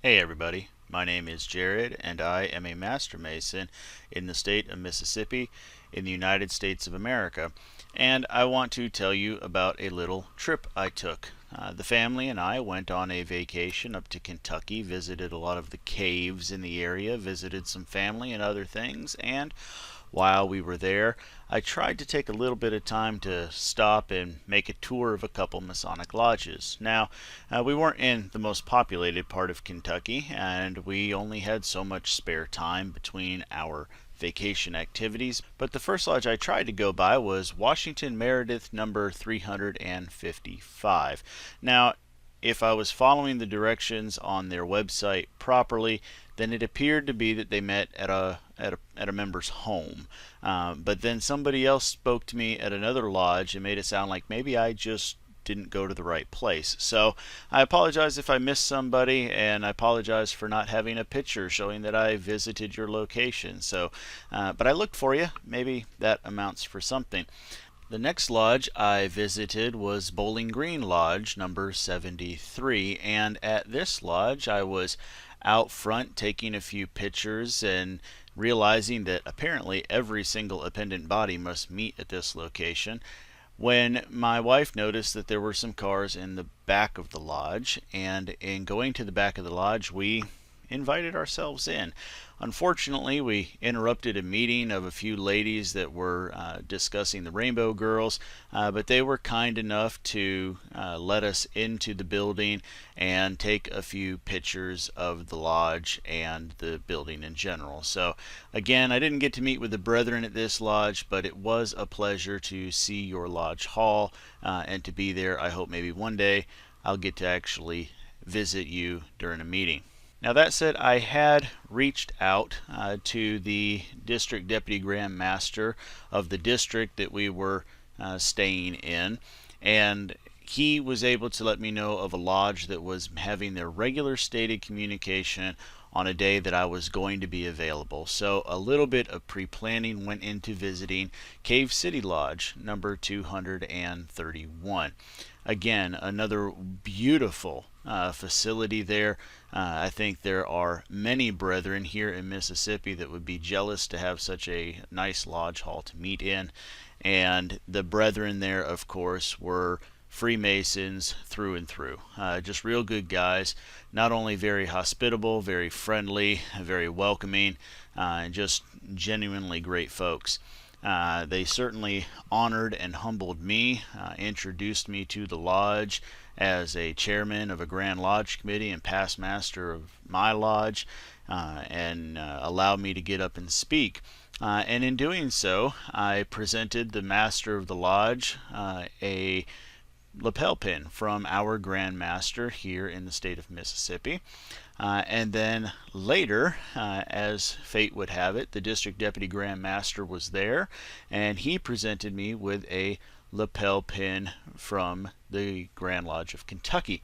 Hey everybody, my name is Jared and I am a Master Mason in the state of Mississippi in the United States of America, and I want to tell you about a little trip I took. The family and I went on a vacation up to Kentucky, visited a lot of the caves in the area, visited some family and other things, and while we were there, I tried to take a little bit of time to stop and make a tour of a couple Masonic lodges. Now, we weren't in the most populated part of Kentucky, and we only had so much spare time between our vacation activities, but the first lodge I tried to go by was Washington Meredith number 355. Now, if I was following the directions on their website properly, then it appeared to be that they met at a member's home. But then somebody else spoke to me at another lodge and made it sound like maybe I just didn't go to the right place. So I apologize if I missed somebody, and I apologize for not having a picture showing that I visited your location. But I looked for you. Maybe that amounts for something. The next lodge I visited was Bowling Green Lodge number 73, and at this lodge I was out front taking a few pictures and realizing that apparently every single appendant body must meet at this location when my wife noticed that there were some cars in the back of the lodge, and in going to the back of the lodge we invited ourselves in. Unfortunately, we interrupted a meeting of a few ladies that were discussing the Rainbow Girls, but they were kind enough to let us into the building and take a few pictures of the lodge and the building in general. So again, I didn't get to meet with the brethren at this lodge, but it was a pleasure to see your lodge hall and to be there. I hope maybe one day I'll get to actually visit you during a meeting. Now that said, I had reached out to the district deputy grand master of the district that we were staying in, and he was able to let me know of a lodge that was having their regular stated communication on a day that I was going to be available. So a little bit of pre-planning went into visiting Cave City Lodge number 231. Again, another beautiful facility there. I think there are many brethren here in Mississippi that would be jealous to have such a nice lodge hall to meet in. And the brethren there, of course, were Freemasons through and through. Just real good guys. Not only very hospitable, very friendly, very welcoming, and just genuinely great folks. They certainly honored and humbled me, introduced me to the lodge as a chairman of a Grand Lodge Committee and past master of my lodge, and allowed me to get up and speak. And in doing so, I presented the master of the lodge a lapel pin from our Grand Master here in the state of Mississippi. And then later, as fate would have it, the district deputy grand master was there, and he presented me with a lapel pin from the Grand Lodge of Kentucky.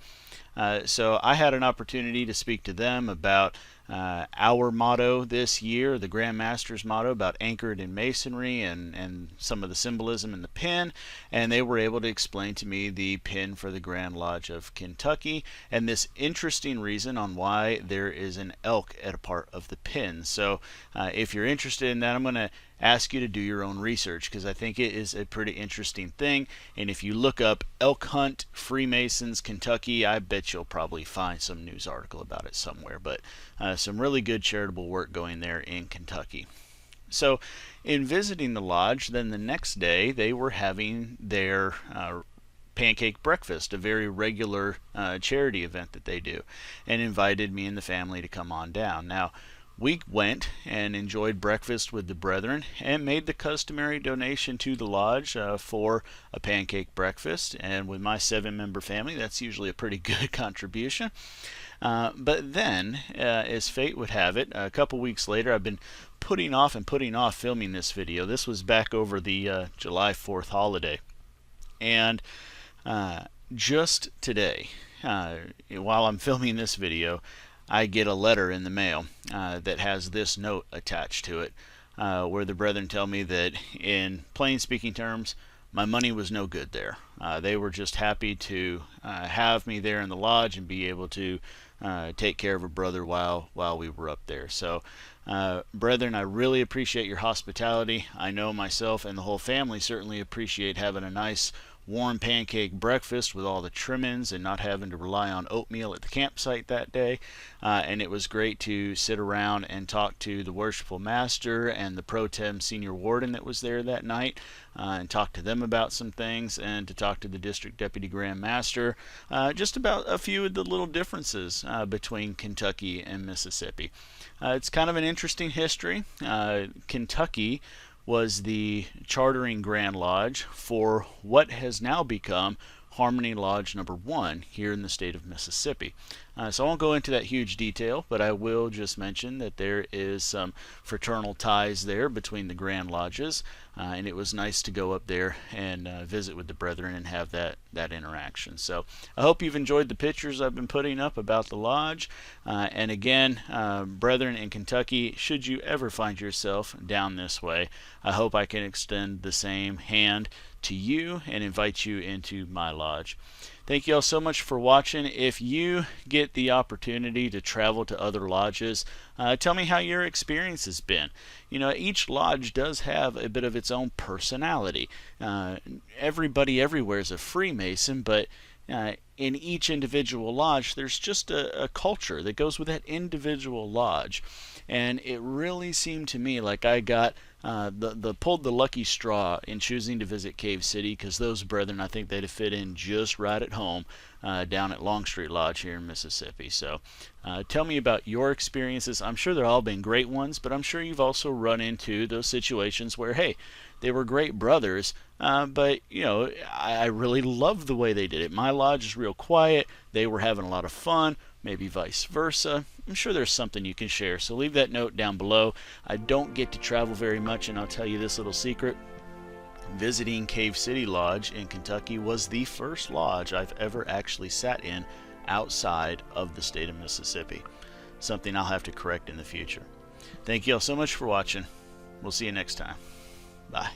So I had an opportunity to speak to them about our motto this year, the Grand Master's motto, about anchored in masonry and some of the symbolism in the pin, and they were able to explain to me the pin for the Grand Lodge of Kentucky and this interesting reason on why there is an elk at a part of the pin. So if you're interested in that, I'm going to ask you to do your own research, because I think it is a pretty interesting thing. And if you look up elk hunt Freemasons Kentucky, I bet you'll probably find some news article about it somewhere. But some really good charitable work going there in Kentucky. So in visiting the lodge, then the next day they were having their Pancake Breakfast, a very regular charity event that they do, and invited me and the family to come on down. Now, we went and enjoyed breakfast with the brethren and made the customary donation to the lodge for a pancake breakfast. And with my 7-member family, that's usually a pretty good contribution. But then, as fate would have it, a couple weeks later, I've been putting off filming this video. This was back over the July 4th holiday. And just today, while I'm filming this video, I get a letter in the mail that has this note attached to it, where the brethren tell me that, in plain speaking terms, my money was no good there. They were just happy to have me there in the lodge and be able to take care of a brother while we were up there. So, brethren, I really appreciate your hospitality. I know myself and the whole family certainly appreciate having a nice warm pancake breakfast with all the trimmings and not having to rely on oatmeal at the campsite that day. And it was great to sit around and talk to the Worshipful Master and the Pro Tem Senior Warden that was there that night, and talk to them about some things, and to talk to the District Deputy Grand Master just about a few of the little differences between Kentucky and Mississippi. It's kind of an interesting history. Kentucky was the chartering Grand Lodge for what has now become Harmony Lodge number 1 here in the state of Mississippi. So I won't go into that huge detail, but I will just mention that there is some fraternal ties there between the Grand Lodges, and it was nice to go up there and visit with the brethren and have that interaction. So I hope you've enjoyed the pictures I've been putting up about the lodge. And again, brethren in Kentucky, should you ever find yourself down this way, I hope I can extend the same hand to you and invite you into my lodge. Thank you all so much for watching. If you get the opportunity to travel to other lodges, tell me how your experience has been. You know, each lodge does have a bit of its own personality. Everybody everywhere is a Freemason, but in each individual lodge, there's just a culture that goes with that individual lodge. And it really seemed to me like I got pulled the lucky straw in choosing to visit Cave City, because those brethren, I think they'd have fit in just right at home down at Longstreet Lodge here in Mississippi. So tell me about your experiences. I'm sure they've all been great ones, but I'm sure you've also run into those situations where, hey, they were great brothers, but you know, I really loved the way they did it. My lodge is real quiet. They were having a lot of fun. Maybe vice versa. I'm sure there's something you can share, so leave that note down below. I don't get to travel very much, and I'll tell you this little secret. Visiting Cave City Lodge in Kentucky was the first lodge I've ever actually sat in outside of the state of Mississippi. Something I'll have to correct in the future. Thank you all so much for watching. We'll see you next time. Bye.